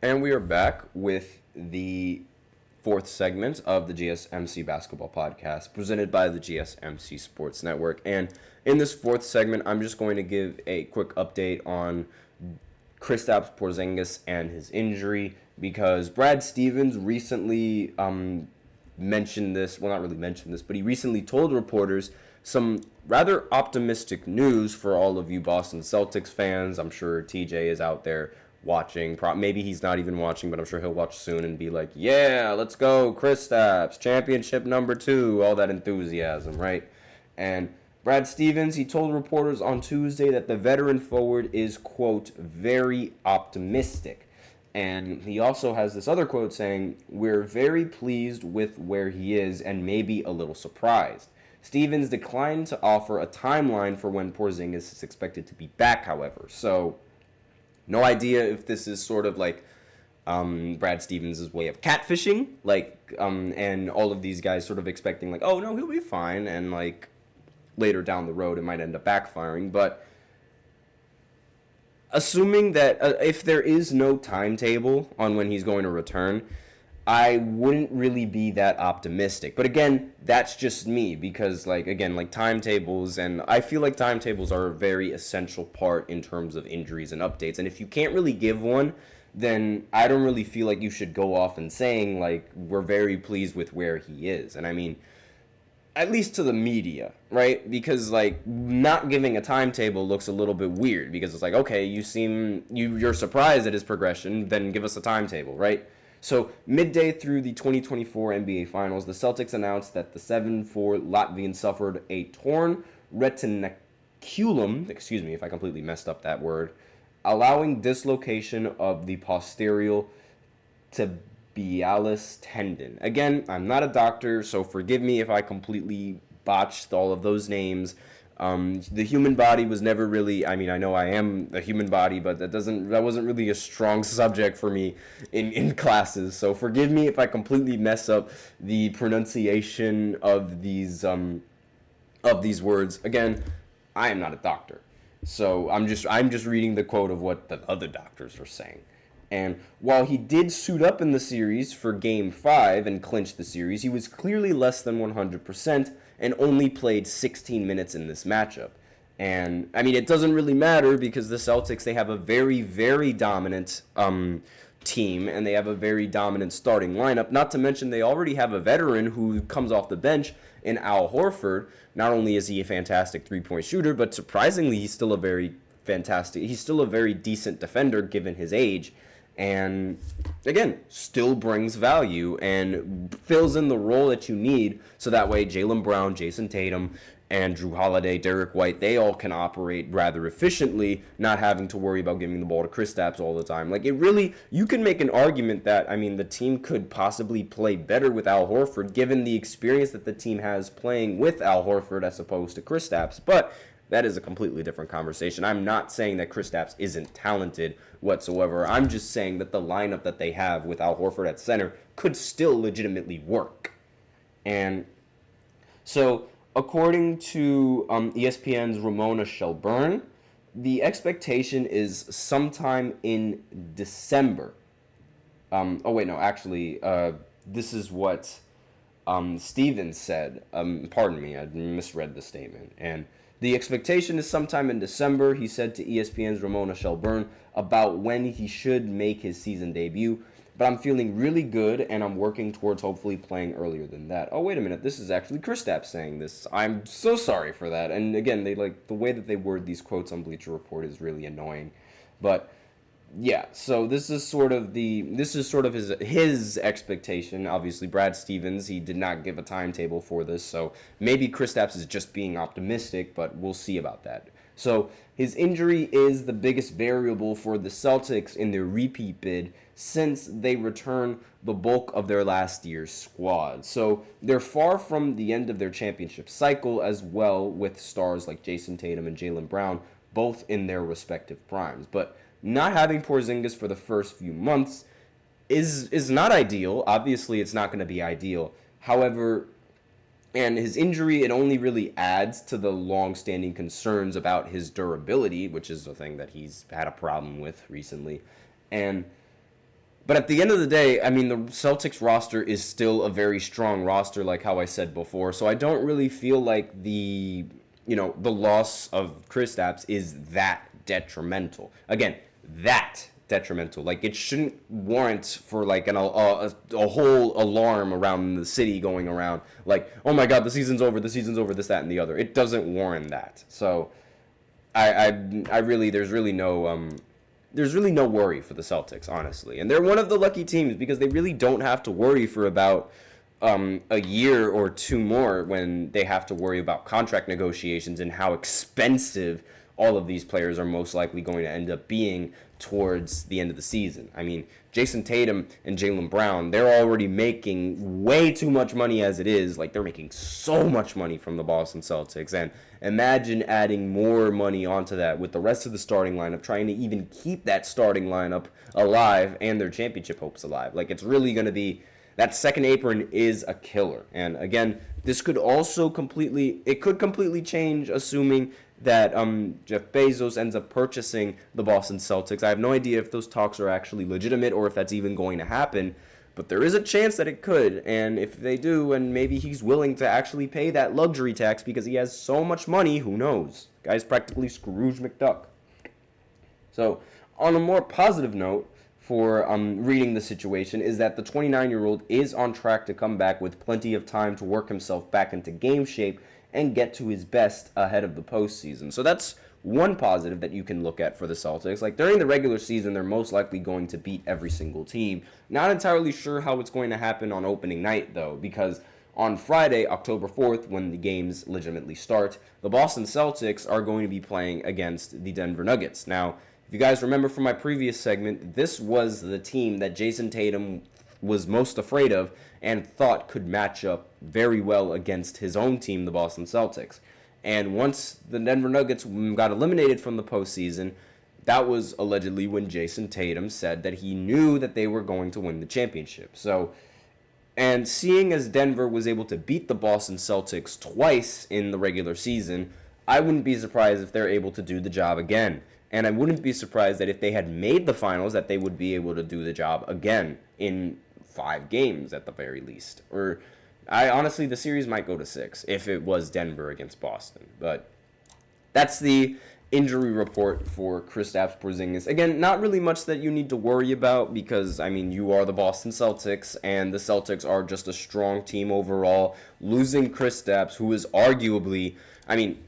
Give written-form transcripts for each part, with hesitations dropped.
And we are back with the fourth segment of the GSMC Basketball Podcast presented by the GSMC Sports Network. And in this fourth segment, I'm just going to give a quick update on Kristaps Porzingis and his injury because Brad Stevens recently mentioned this. Well, not really mentioned this, but he recently told reporters some rather optimistic news for all of you Boston Celtics fans. I'm sure TJ is out there watching. Maybe he's not even watching, but I'm sure he'll watch soon and be like, yeah, let's go, Kristaps, championship number 2, all that enthusiasm, right? And Brad Stevens, he told reporters on Tuesday that the veteran forward is, quote, very optimistic. And he also has this other quote saying, we're very pleased with where he is and maybe a little surprised. Stevens declined to offer a timeline for when Porzingis is expected to be back, however. So, no idea if this is sort of like Brad Stevens' way of catfishing, and all of these guys sort of expecting like, oh no, he'll be fine, and like later down the road it might end up backfiring. But assuming that if there is no timetable on when he's going to return, I wouldn't really be that optimistic. But again, that's just me because timetables, and I feel like timetables are a very essential part in terms of injuries and updates. And if you can't really give one, then I don't really feel like you should go off and saying like we're very pleased with where he is. And I mean, at least to the media, right? Because like not giving a timetable looks a little bit weird because it's like, okay, you're surprised at his progression, then give us a timetable, right? So, midday through the 2024 NBA Finals, the Celtics announced that the 7'4" Latvian suffered a torn retinaculum, excuse me if I completely messed up that word, allowing dislocation of the posterior tibialis tendon. Again, I'm not a doctor, so forgive me if I completely botched all of those names. The human body was never really, I mean, I know I am a human body, but that wasn't really a strong subject for me in classes. So forgive me if I completely mess up the pronunciation of these words. Again, I am not a doctor. So I'm just reading the quote of what the other doctors are saying. And while he did suit up in the series for Game 5 and clinch the series, he was clearly less than 100% and only played 16 minutes in this matchup. And, I mean, it doesn't really matter because the Celtics, they have a very, very dominant team, and they have a very dominant starting lineup. Not to mention they already have a veteran who comes off the bench in Al Horford. Not only is he a fantastic three-point shooter, but surprisingly, he's still a very decent defender given his age. And again, still brings value and fills in the role that you need so that way Jaylen Brown, Jason Tatum, and Drew Holiday, Derek White, they all can operate rather efficiently, not having to worry about giving the ball to Kristaps all the time. Like, you can make an argument that, I mean, the team could possibly play better with Al Horford given the experience that the team has playing with Al Horford as opposed to Kristaps. But that is a completely different conversation. I'm not saying that Kristaps isn't talented whatsoever. I'm just saying that the lineup that they have with Al Horford at center could still legitimately work. And so, according to ESPN's Ramona Shelburne, the expectation is sometime in December. This is what Stevens said. Pardon me, I misread the statement. And the expectation is sometime in December, he said to ESPN's Ramona Shelburne about when he should make his season debut. But I'm feeling really good, and I'm working towards hopefully playing earlier than that. Oh, wait a minute. This is actually Kristaps saying this. I'm so sorry for that. And again, the way that they word these quotes on Bleacher Report is really annoying. But yeah, so this is sort of his expectation. Obviously, Brad Stevens, he did not give a timetable for this, so maybe Kristaps is just being optimistic, but we'll see about that. So his injury is the biggest variable for the Celtics in their repeat bid since they return the bulk of their last year's squad. So they're far from the end of their championship cycle as well, with stars like Jason Tatum and Jaylen Brown both in their respective primes. But not having Porzingis for the first few months is not ideal. Obviously, it's not going to be ideal. However, and his injury, it only really adds to the long-standing concerns about his durability, which is a thing that he's had a problem with recently. And But at the end of the day, I mean, the Celtics roster is still a very strong roster, like how I said before. So I don't really feel like the loss of Kristaps is that detrimental. Again, that detrimental. Like, it shouldn't warrant for like a whole alarm around the city going around. Like, oh my God, the season's over, this, that, and the other. It doesn't warrant that. So I really, there's really no worry for the Celtics, honestly. And they're one of the lucky teams because they really don't have to worry for about a year or two more when they have to worry about contract negotiations and how expensive all of these players are most likely going to end up being towards the end of the season. I mean, Jason Tatum and Jaylen Brown, they're already making way too much money as it is. Like, they're making so much money from the Boston Celtics. And imagine adding more money onto that with the rest of the starting lineup, trying to even keep that starting lineup alive and their championship hopes alive. Like, it's really going to be, that second apron is a killer. And again, this could also completely change, assuming that Jeff Bezos ends up purchasing the Boston Celtics. I have no idea if those talks are actually legitimate or if that's even going to happen, but there is a chance that it could. And if they do, and maybe he's willing to actually pay that luxury tax because he has so much money, who knows? Guy's practically Scrooge McDuck. So, on a more positive note for reading the situation is that the 29-year-old is on track to come back with plenty of time to work himself back into game shape and get to his best ahead of the postseason. So that's one positive that you can look at for the Celtics. Like, during the regular season, they're most likely going to beat every single team. Not entirely sure how it's going to happen on opening night, though, because on Friday, October 4th, when the games legitimately start, the Boston Celtics are going to be playing against the Denver Nuggets. Now, if you guys remember from my previous segment, this was the team that Jason Tatum was most afraid of and thought could match up very well against his own team, the Boston Celtics. And once the Denver Nuggets got eliminated from the postseason, that was allegedly when Jason Tatum said that he knew that they were going to win the championship. So, and seeing as Denver was able to beat the Boston Celtics twice in the regular season, I wouldn't be surprised if they're able to do the job again. And I wouldn't be surprised that if they had made the finals, that they would be able to do the job again in 5 games at the very least. Or, honestly, the series might go to 6 if it was Denver against Boston. But that's the injury report for Kristaps Porzingis. Again, not really much that you need to worry about because, I mean, you are the Boston Celtics, and the Celtics are just a strong team overall. Losing Kristaps, who is arguably, I mean,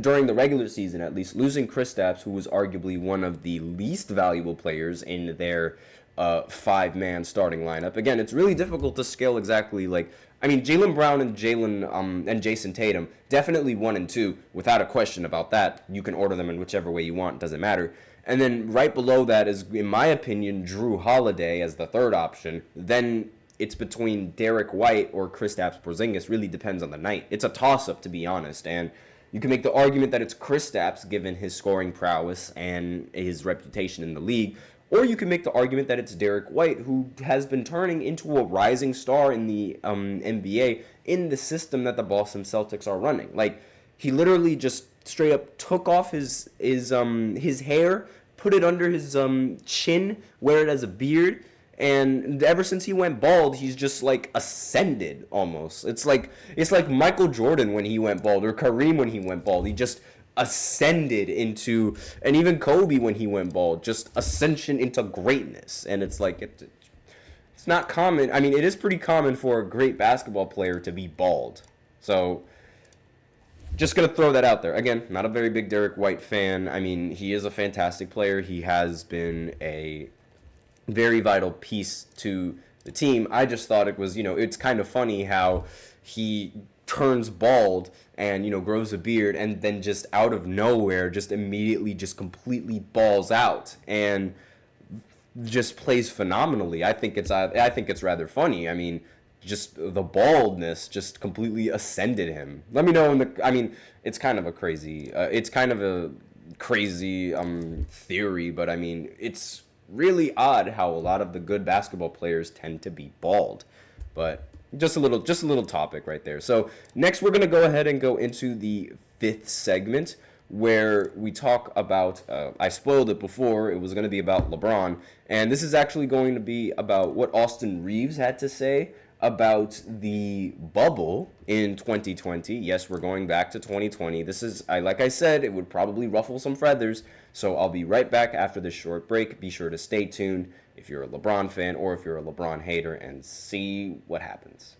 during the regular season at least, losing Kristaps, who was arguably one of the least valuable players in their 5-man starting lineup. Again, it's really difficult to scale exactly, like, I mean, Jaylen Brown and Jason Tatum, definitely 1 and 2, without a question about that. You can order them in whichever way you want, doesn't matter. And then right below that is, in my opinion, Drew Holiday as the third option. Then it's between Derek White or Kristaps Porzingis. Really depends on the night. It's a toss-up, to be honest, and you can make the argument that it's Kristaps, given his scoring prowess and his reputation in the league. Or you can make the argument that it's Derek White, who has been turning into a rising star in the NBA in the system that the Boston Celtics are running. Like, he literally just straight up took off his hair, put it under his chin, wear it as a beard, and ever since he went bald, he's just like ascended almost. It's like Michael Jordan when he went bald, or Kareem when he went bald. He just ascended into, and even Kobe when he went bald, just ascension into greatness. And it's like it's not common. I mean, it is pretty common for a great basketball player to be bald. So just gonna throw that out there. Again, not a very big Derek White fan. I mean, he is a fantastic player. He has been a very vital piece to the team. I just thought it was, it's kind of funny how he turns bald and, grows a beard and then just out of nowhere just immediately just completely balls out and just plays phenomenally. I think it's rather funny. I mean, just the baldness just completely ascended him. Let me know it's kind of a crazy theory, but I mean, it's really odd how a lot of the good basketball players tend to be bald. But just a little topic right there. So next we're going to go ahead and go into the 5th segment, where we talk about, I spoiled it before, it was going to be about LeBron, and this is actually going to be about what Austin Reeves had to say about the bubble in 2020. Yes, we're going back to 2020. This is, like I said, it would probably ruffle some feathers, so I'll be right back after this short break. Be sure to stay tuned if you're a LeBron fan or if you're a LeBron hater and see what happens.